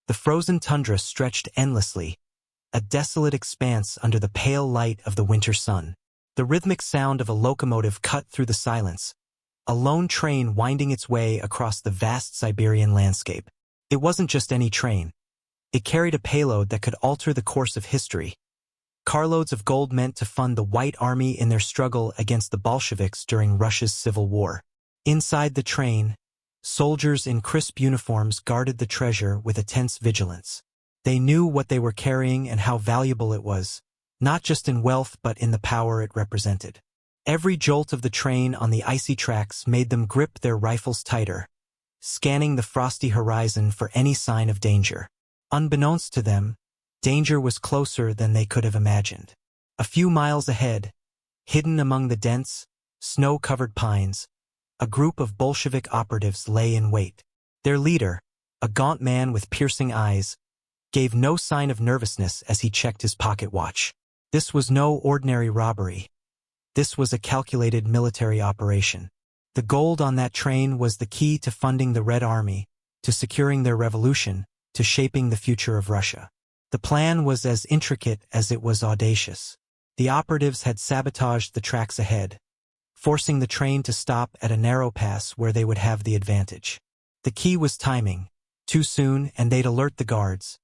The frozen tundra stretched endlessly, a desolate expanse under the pale light of the winter sun. The rhythmic sound of a locomotive cut through the silence, a lone train winding its way across the vast Siberian landscape. It wasn't just any train. It carried a payload that could alter the course of history. Carloads of gold meant to fund the White Army in their struggle against the Bolsheviks during Russia's Civil War. Inside the train, soldiers in crisp uniforms guarded the treasure with a tense vigilance. They knew what they were carrying and how valuable it was, not just in wealth but in the power it represented. Every jolt of the train on the icy tracks made them grip their rifles tighter, scanning the frosty horizon for any sign of danger. Unbeknownst to them, danger was closer than they could have imagined. A few miles ahead, hidden among the dense, snow-covered pines, a group of Bolshevik operatives lay in wait. Their leader, a gaunt man with piercing eyes, gave no sign of nervousness as he checked his pocket watch. This was no ordinary robbery. This was a calculated military operation. The gold on that train was the key to funding the Red Army, to securing their revolution, to shaping the future of Russia. The plan was as intricate as it was audacious. The operatives had sabotaged the tracks ahead, forcing the train to stop at a narrow pass where they would have the advantage. The key was timing. Too soon, and they'd alert the guards.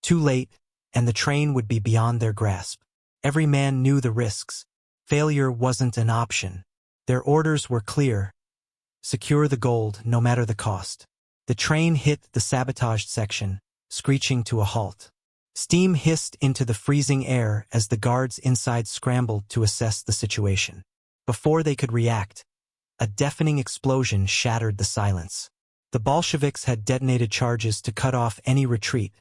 Too late, and the train would be beyond their grasp. Every man knew the risks. Failure wasn't an option. Their orders were clear. Secure the gold, no matter the cost. The train hit the sabotaged section, screeching to a halt. Steam hissed into the freezing air as the guards inside scrambled to assess the situation. Before they could react, a deafening explosion shattered the silence. The Bolsheviks had detonated charges to cut off any retreat,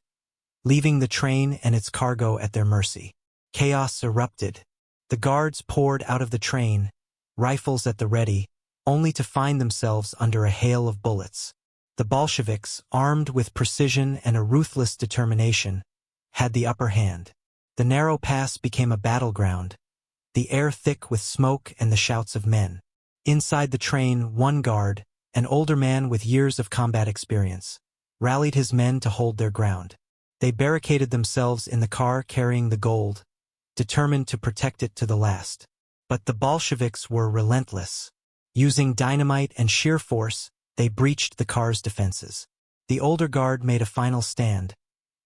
leaving the train and its cargo at their mercy. Chaos erupted. The guards poured out of the train, rifles at the ready, only to find themselves under a hail of bullets. The Bolsheviks, armed with precision and a ruthless determination, had the upper hand. The narrow pass became a battleground, the air thick with smoke and the shouts of men. Inside the train, one guard, an older man with years of combat experience, rallied his men to hold their ground. They barricaded themselves in the car carrying the gold, determined to protect it to the last. But the Bolsheviks were relentless. Using dynamite and sheer force, they breached the car's defenses. The older guard made a final stand,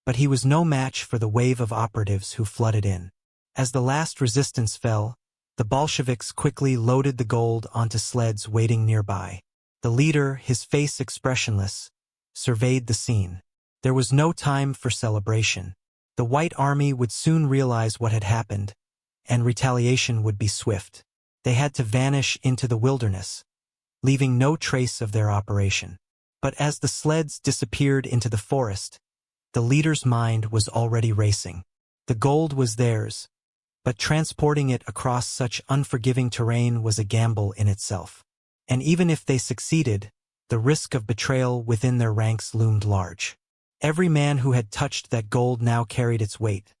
but he was no match for the wave of operatives who flooded in. As the last resistance fell, the Bolsheviks quickly loaded the gold onto sleds waiting nearby. The leader, his face expressionless, surveyed the scene. There was no time for celebration. The White Army would soon realize what had happened, and retaliation would be swift. They had to vanish into the wilderness, leaving no trace of their operation. But as the sleds disappeared into the forest, the leader's mind was already racing. The gold was theirs, but transporting it across such unforgiving terrain was a gamble in itself. And even if they succeeded, the risk of betrayal within their ranks loomed large. Every man who had touched that gold now carried its weight,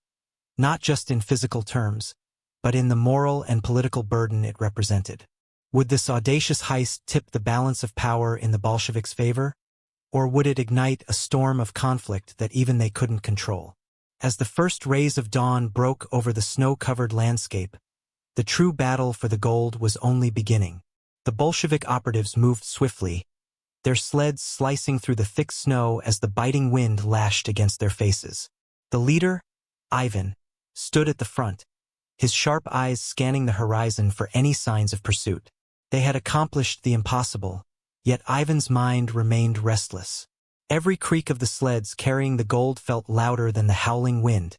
not just in physical terms, but in the moral and political burden it represented. Would this audacious heist tip the balance of power in the Bolsheviks' favor? Or would it ignite a storm of conflict that even they couldn't control? As the first rays of dawn broke over the snow-covered landscape, the true battle for the gold was only beginning. The Bolshevik operatives moved swiftly, their sleds slicing through the thick snow as the biting wind lashed against their faces. The leader, Ivan, stood at the front, his sharp eyes scanning the horizon for any signs of pursuit. They had accomplished the impossible, yet Ivan's mind remained restless. Every creak of the sleds carrying the gold felt louder than the howling wind,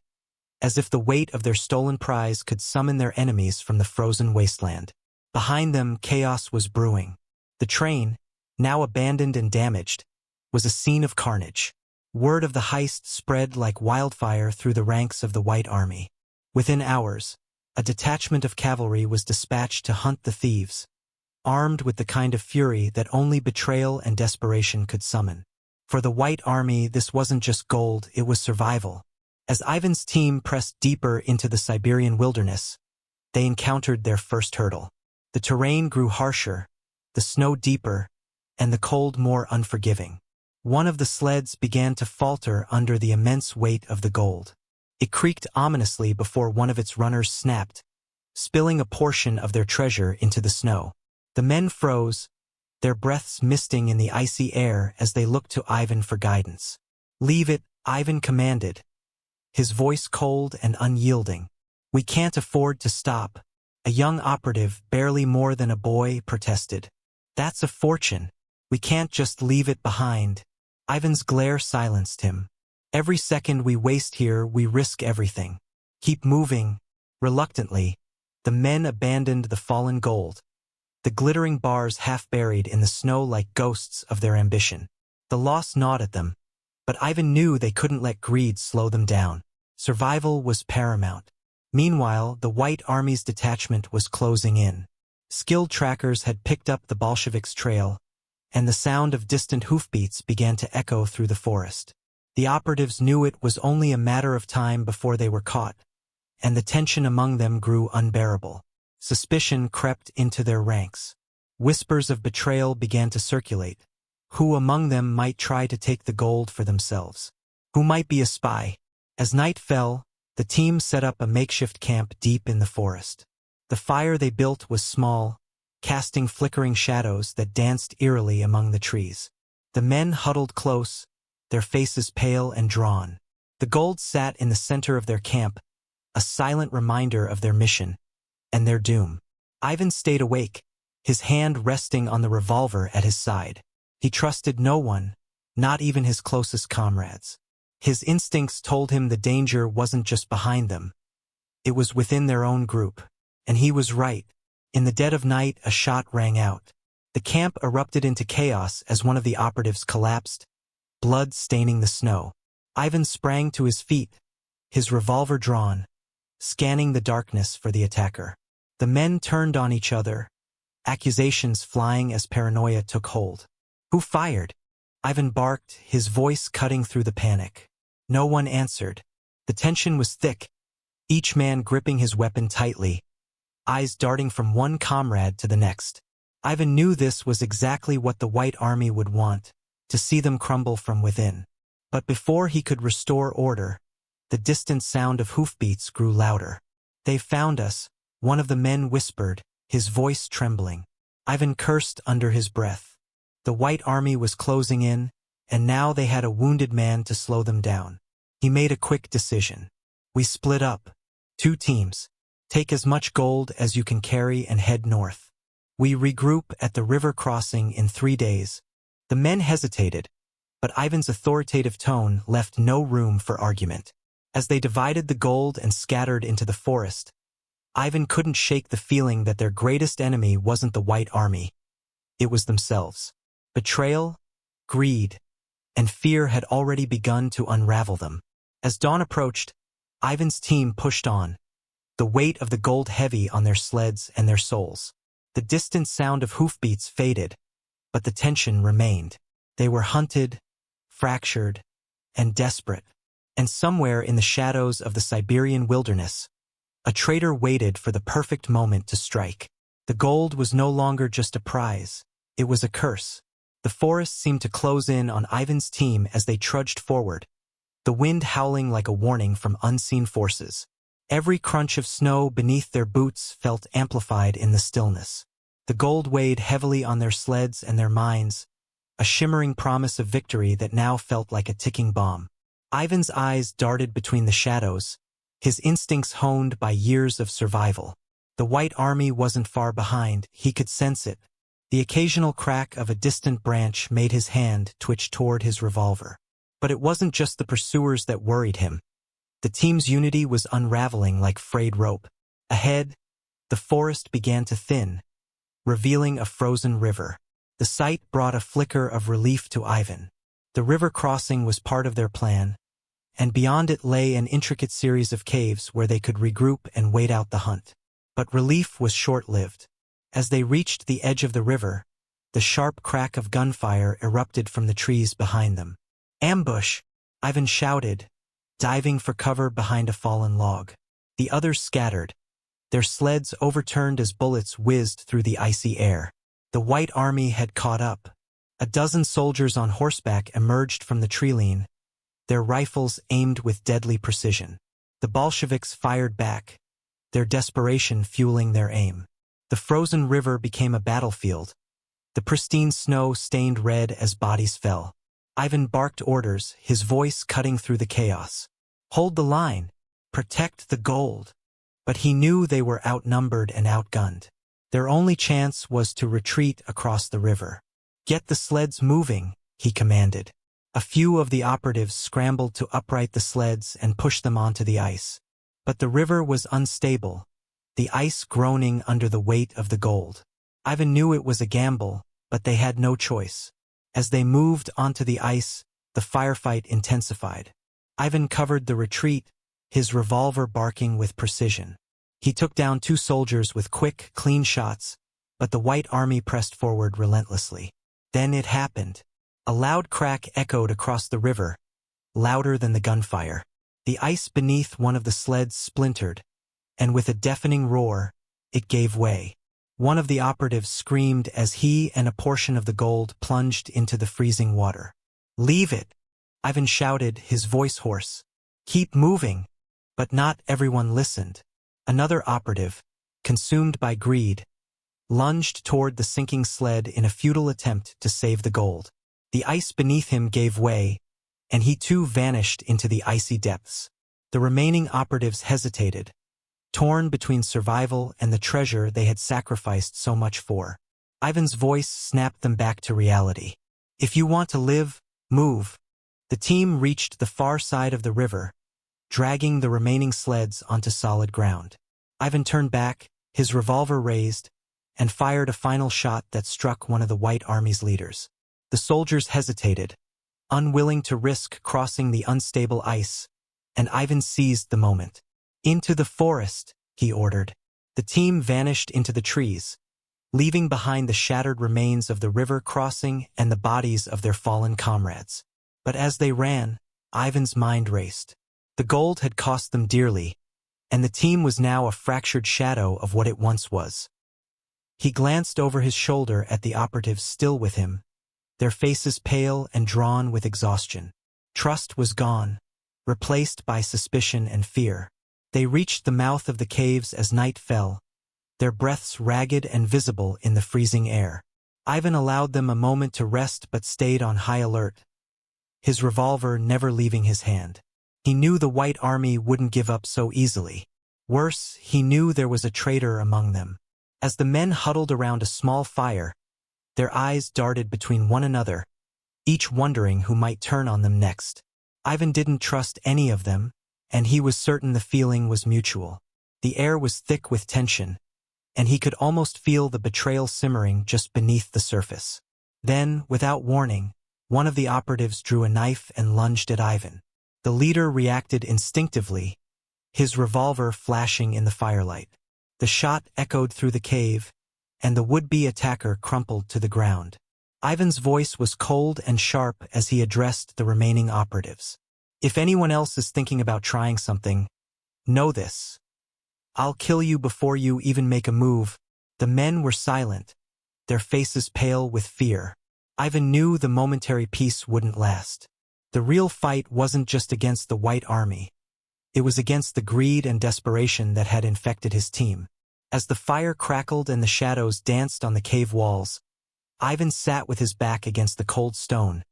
as if the weight of their stolen prize could summon their enemies from the frozen wasteland. Behind them, chaos was brewing. The train, now abandoned and damaged, was a scene of carnage. Word of the heist spread like wildfire through the ranks of the White Army. Within hours, a detachment of cavalry was dispatched to hunt the thieves, armed with the kind of fury that only betrayal and desperation could summon. For the White Army, this wasn't just gold, it was survival. As Ivan's team pressed deeper into the Siberian wilderness, they encountered their first hurdle. The terrain grew harsher, the snow deeper, and the cold more unforgiving. One of the sleds began to falter under the immense weight of the gold. It creaked ominously before one of its runners snapped, spilling a portion of their treasure into the snow. The men froze, their breaths misting in the icy air as they looked to Ivan for guidance. "Leave it," Ivan commanded, his voice cold and unyielding. "We can't afford to stop," a young operative, barely more than a boy, protested. "That's a fortune. We can't just leave it behind." Ivan's glare silenced him. "Every second we waste here, we risk everything. Keep moving." Reluctantly, the men abandoned the fallen gold, the glittering bars half buried in the snow like ghosts of their ambition. The loss gnawed at them, but Ivan knew they couldn't let greed slow them down. Survival was paramount. Meanwhile, the White Army's detachment was closing in. Skilled trackers had picked up the Bolsheviks' trail, and the sound of distant hoofbeats began to echo through the forest. The operatives knew it was only a matter of time before they were caught, and the tension among them grew unbearable. Suspicion crept into their ranks. Whispers of betrayal began to circulate. Who among them might try to take the gold for themselves? Who might be a spy? As night fell, the team set up a makeshift camp deep in the forest. The fire they built was small, casting flickering shadows that danced eerily among the trees. The men huddled close, their faces pale and drawn. The gold sat in the center of their camp, a silent reminder of their mission and their doom. Ivan stayed awake, his hand resting on the revolver at his side. He trusted no one, not even his closest comrades. His instincts told him the danger wasn't just behind them. It was within their own group. And he was right. In the dead of night, a shot rang out. The camp erupted into chaos as one of the operatives collapsed, blood staining the snow. Ivan sprang to his feet, his revolver drawn, scanning the darkness for the attacker. The men turned on each other, accusations flying as paranoia took hold. "Who fired?" Ivan barked, his voice cutting through the panic. No one answered. The tension was thick, each man gripping his weapon tightly, eyes darting from one comrade to the next. Ivan knew this was exactly what the White Army would want, to see them crumble from within. But before he could restore order, the distant sound of hoofbeats grew louder. "They found us," one of the men whispered, his voice trembling. Ivan cursed under his breath. The White Army was closing in, and now they had a wounded man to slow them down. He made a quick decision. "We split up. 2 teams. Take as much gold as you can carry and head north. We regroup at the river crossing in 3 days." The men hesitated, but Ivan's authoritative tone left no room for argument. As they divided the gold and scattered into the forest, Ivan couldn't shake the feeling that their greatest enemy wasn't the White Army. It was themselves. Betrayal, greed, and fear had already begun to unravel them. As dawn approached, Ivan's team pushed on, the weight of the gold heavy on their sleds and their souls. The distant sound of hoofbeats faded, but the tension remained. They were hunted, fractured, and desperate. And somewhere in the shadows of the Siberian wilderness, a traitor waited for the perfect moment to strike. The gold was no longer just a prize, it was a curse. The forest seemed to close in on Ivan's team as they trudged forward, the wind howling like a warning from unseen forces. Every crunch of snow beneath their boots felt amplified in the stillness. The gold weighed heavily on their sleds and their minds, a shimmering promise of victory that now felt like a ticking bomb. Ivan's eyes darted between the shadows, his instincts honed by years of survival. The White Army wasn't far behind, he could sense it. The occasional crack of a distant branch made his hand twitch toward his revolver. But it wasn't just the pursuers that worried him. The team's unity was unraveling like frayed rope. Ahead, the forest began to thin, revealing a frozen river. The sight brought a flicker of relief to Ivan. The river crossing was part of their plan, and beyond it lay an intricate series of caves where they could regroup and wait out the hunt. But relief was short-lived. As they reached the edge of the river, the sharp crack of gunfire erupted from the trees behind them. "Ambush!" Ivan shouted, diving for cover behind a fallen log. The others scattered, their sleds overturned as bullets whizzed through the icy air. The White Army had caught up, A dozen soldiers on horseback emerged from the treeline, their rifles aimed with deadly precision. The Bolsheviks fired back, their desperation fueling their aim. The frozen river became a battlefield, the pristine snow stained red as bodies fell. Ivan barked orders, his voice cutting through the chaos. Hold the line, protect the gold. But he knew they were outnumbered and outgunned. Their only chance was to retreat across the river. Get the sleds moving, he commanded. A few of the operatives scrambled to upright the sleds and push them onto the ice. But the river was unstable, the ice groaning under the weight of the gold. Ivan knew it was a gamble, but they had no choice. As they moved onto the ice, the firefight intensified. Ivan covered the retreat, his revolver barking with precision. He took down 2 soldiers with quick, clean shots, but the White Army pressed forward relentlessly. Then it happened. A loud crack echoed across the river, louder than the gunfire. The ice beneath one of the sleds splintered, and with a deafening roar, it gave way. One of the operatives screamed as he and a portion of the gold plunged into the freezing water. "Leave it!" Ivan shouted, his voice hoarse. "Keep moving!" But not everyone listened. Another operative, consumed by greed, lunged toward the sinking sled in a futile attempt to save the gold. The ice beneath him gave way, and he too vanished into the icy depths. The remaining operatives hesitated, torn between survival and the treasure they had sacrificed so much for. Ivan's voice snapped them back to reality. "If you want to live, move." The team reached the far side of the river, dragging the remaining sleds onto solid ground. Ivan turned back, his revolver raised, and fired a final shot that struck one of the White Army's leaders. The soldiers hesitated, unwilling to risk crossing the unstable ice, and Ivan seized the moment. "Into the forest," he ordered. The team vanished into the trees, leaving behind the shattered remains of the river crossing and the bodies of their fallen comrades. But as they ran, Ivan's mind raced. The gold had cost them dearly, and the team was now a fractured shadow of what it once was. He glanced over his shoulder at the operatives still with him, their faces pale and drawn with exhaustion. Trust was gone, replaced by suspicion and fear. They reached the mouth of the caves as night fell, their breaths ragged and visible in the freezing air. Ivan allowed them a moment to rest but stayed on high alert, his revolver never leaving his hand. He knew the White Army wouldn't give up so easily. Worse, he knew there was a traitor among them. As the men huddled around a small fire, their eyes darted between one another, each wondering who might turn on them next. Ivan didn't trust any of them, and he was certain the feeling was mutual. The air was thick with tension, and he could almost feel the betrayal simmering just beneath the surface. Then, without warning, one of the operatives drew a knife and lunged at Ivan. The leader reacted instinctively, his revolver flashing in the firelight. The shot echoed through the cave, and the would-be attacker crumpled to the ground. Ivan's voice was cold and sharp as he addressed the remaining operatives. "If anyone else is thinking about trying something, know this. I'll kill you before you even make a move." The men were silent, their faces pale with fear. Ivan knew the momentary peace wouldn't last. The real fight wasn't just against the White Army. It was against the greed and desperation that had infected his team. As the fire crackled and the shadows danced on the cave walls, Ivan sat with his back against the cold stone,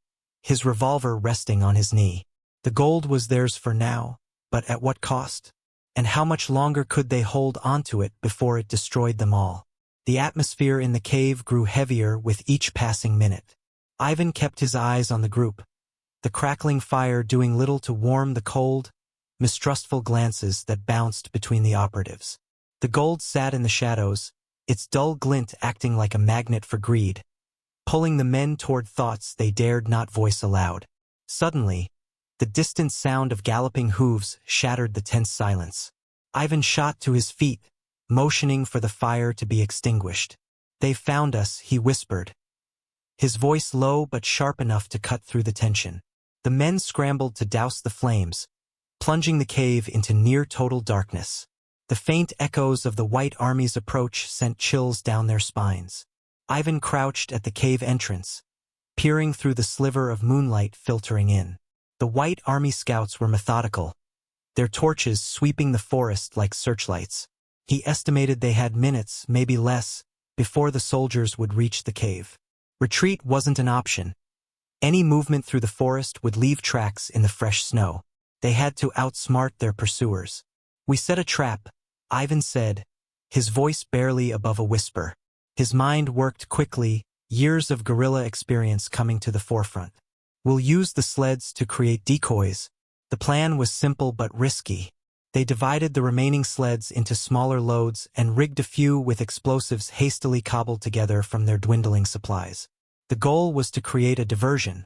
his revolver resting on his knee. The gold was theirs for now, but at what cost? And how much longer could they hold onto it before it destroyed them all? The atmosphere in the cave grew heavier with each passing minute. Ivan kept his eyes on the group, the crackling fire doing little to warm the cold, mistrustful glances that bounced between the operatives. The gold sat in the shadows, its dull glint acting like a magnet for greed, pulling the men toward thoughts they dared not voice aloud. Suddenly, the distant sound of galloping hooves shattered the tense silence. Ivan shot to his feet, motioning for the fire to be extinguished. "They found us," he whispered, his voice low but sharp enough to cut through the tension. The men scrambled to douse the flames, plunging the cave into near-total darkness. The faint echoes of the White Army's approach sent chills down their spines. Ivan crouched at the cave entrance, peering through the sliver of moonlight filtering in. The White Army scouts were methodical, their torches sweeping the forest like searchlights. He estimated they had minutes, maybe less, before the soldiers would reach the cave. Retreat wasn't an option. Any movement through the forest would leave tracks in the fresh snow. They had to outsmart their pursuers. "We set a trap," Ivan said, his voice barely above a whisper. His mind worked quickly, years of guerrilla experience coming to the forefront. "We'll use the sleds to create decoys." The plan was simple but risky. They divided the remaining sleds into smaller loads and rigged a few with explosives hastily cobbled together from their dwindling supplies. The goal was to create a diversion,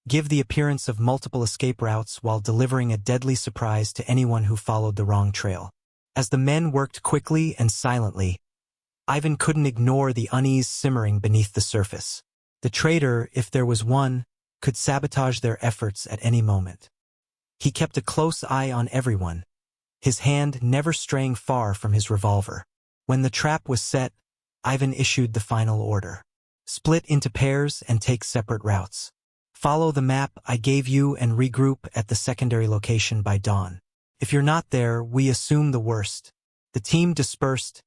give the appearance of multiple escape routes while delivering a deadly surprise to anyone who followed the wrong trail. As the men worked quickly and silently, Ivan couldn't ignore the unease simmering beneath the surface. The traitor, if there was one, could sabotage their efforts at any moment. He kept a close eye on everyone, his hand never straying far from his revolver. When the trap was set, Ivan issued the final order. "Split into pairs and take separate routes. Follow the map I gave you and regroup at the secondary location by dawn. If you're not there, we assume the worst." The team dispersed,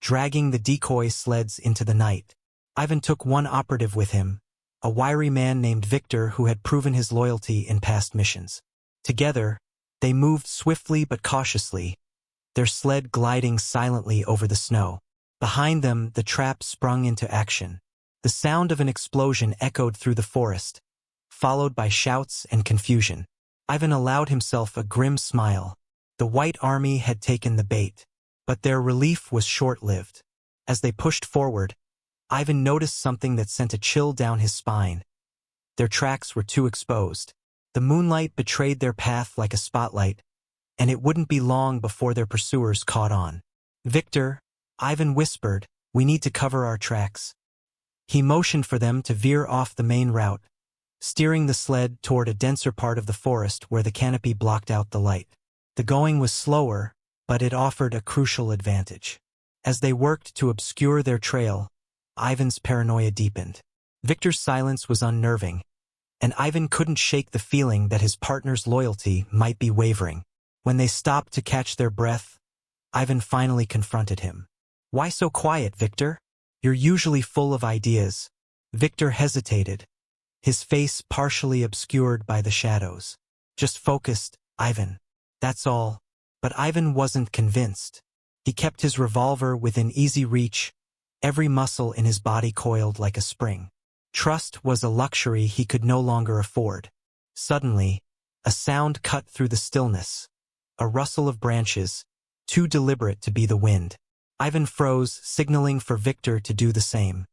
dragging the decoy sleds into the night. Ivan took one operative with him, a wiry man named Victor who had proven his loyalty in past missions. Together, they moved swiftly but cautiously, their sled gliding silently over the snow. Behind them, the trap sprung into action. The sound of an explosion echoed through the forest, followed by shouts and confusion. Ivan allowed himself a grim smile. The White Army had taken the bait, but their relief was short-lived. As they pushed forward, Ivan noticed something that sent a chill down his spine. Their tracks were too exposed. The moonlight betrayed their path like a spotlight, and it wouldn't be long before their pursuers caught on. "Victor," Ivan whispered, "we need to cover our tracks." He motioned for them to veer off the main route, steering the sled toward a denser part of the forest where the canopy blocked out the light. The going was slower, but it offered a crucial advantage. As they worked to obscure their trail, Ivan's paranoia deepened. Victor's silence was unnerving, and Ivan couldn't shake the feeling that his partner's loyalty might be wavering. When they stopped to catch their breath, Ivan finally confronted him. "Why so quiet, Victor? You're usually full of ideas." Victor hesitated, his face partially obscured by the shadows. "Just focused, Ivan. That's all." But Ivan wasn't convinced. He kept his revolver within easy reach, every muscle in his body coiled like a spring. Trust was a luxury he could no longer afford. Suddenly, a sound cut through the stillness, a rustle of branches, too deliberate to be the wind. Ivan froze, signaling for Victor to do the same.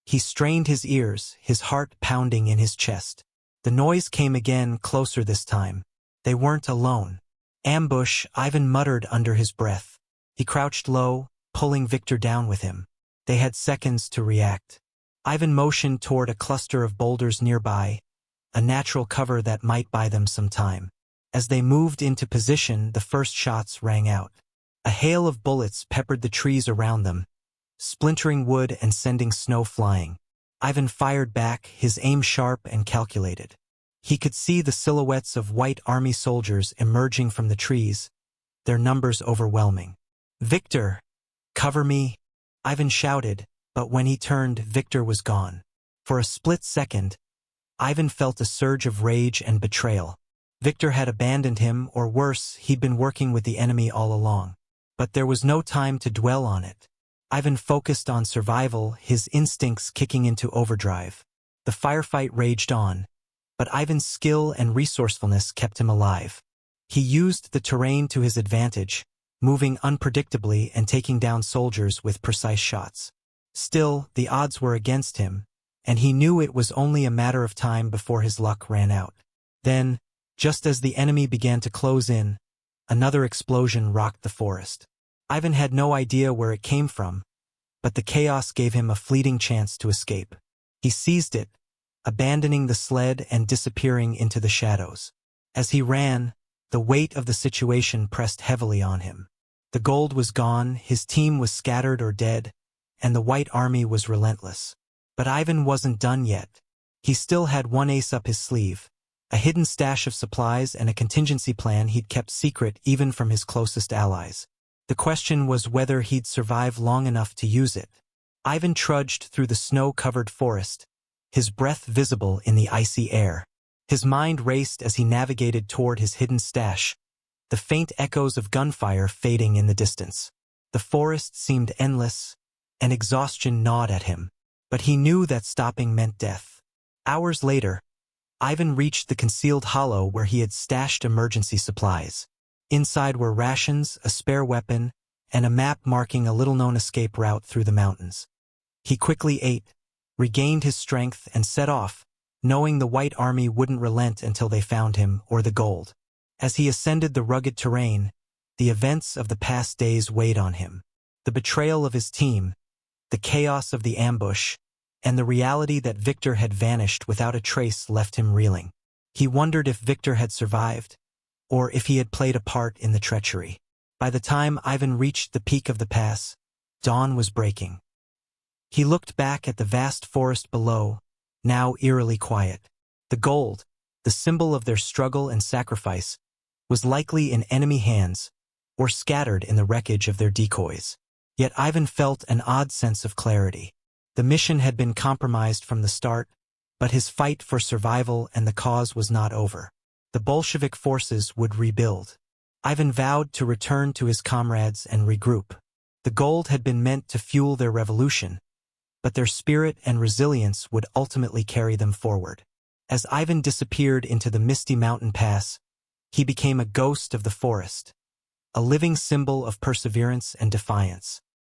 He strained his ears, his heart pounding in his chest. The noise came again, closer this time. They weren't alone. "Ambush," Ivan muttered under his breath. He crouched low, pulling Victor down with him. They had seconds to react. Ivan motioned toward a cluster of boulders nearby, a natural cover that might buy them some time. As they moved into position, the first shots rang out. A hail of bullets peppered the trees around them, splintering wood and sending snow flying. Ivan fired back, his aim sharp and calculated. He could see the silhouettes of White Army soldiers emerging from the trees, their numbers overwhelming. "Victor, cover me," Ivan shouted, but when he turned, Victor was gone. For a split second, Ivan felt a surge of rage and betrayal. Victor had abandoned him, or worse, he'd been working with the enemy all along. But there was no time to dwell on it. Ivan focused on survival, his instincts kicking into overdrive. The firefight raged on, but Ivan's skill and resourcefulness kept him alive. He used the terrain to his advantage, moving unpredictably and taking down soldiers with precise shots. Still, the odds were against him, and he knew it was only a matter of time before his luck ran out. Then, just as the enemy began to close in, another explosion rocked the forest. Ivan had no idea where it came from, but the chaos gave him a fleeting chance to escape. He seized it, abandoning the sled and disappearing into the shadows. As he ran, the weight of the situation pressed heavily on him. The gold was gone, his team was scattered or dead, and the White Army was relentless. But Ivan wasn't done yet. He still had one ace up his sleeve, a hidden stash of supplies and a contingency plan he'd kept secret even from his closest allies. The question was whether he'd survive long enough to use it. Ivan trudged through the snow-covered forest, his breath visible in the icy air. His mind raced as he navigated toward his hidden stash, the faint echoes of gunfire fading in the distance. The forest seemed endless, and exhaustion gnawed at him, but he knew that stopping meant death. Hours later, Ivan reached the concealed hollow where he had stashed emergency supplies. Inside were rations, a spare weapon, and a map marking a little-known escape route through the mountains. He quickly ate, regained his strength, and set off, knowing the White Army wouldn't relent until they found him or the gold. As he ascended the rugged terrain, the events of the past days weighed on him. The betrayal of his team, the chaos of the ambush, and the reality that Victor had vanished without a trace left him reeling. He wondered if Victor had survived, or if he had played a part in the treachery. By the time Ivan reached the peak of the pass, dawn was breaking. He looked back at the vast forest below, now eerily quiet. The gold, the symbol of their struggle and sacrifice, was likely in enemy hands, or scattered in the wreckage of their decoys. Yet Ivan felt an odd sense of clarity. The mission had been compromised from the start, but his fight for survival and the cause was not over. The Bolshevik forces would rebuild. Ivan vowed to return to his comrades and regroup. The gold had been meant to fuel their revolution, but their spirit and resilience would ultimately carry them forward. As Ivan disappeared into the misty mountain pass, he became a ghost of the forest, a living symbol of perseverance and defiance.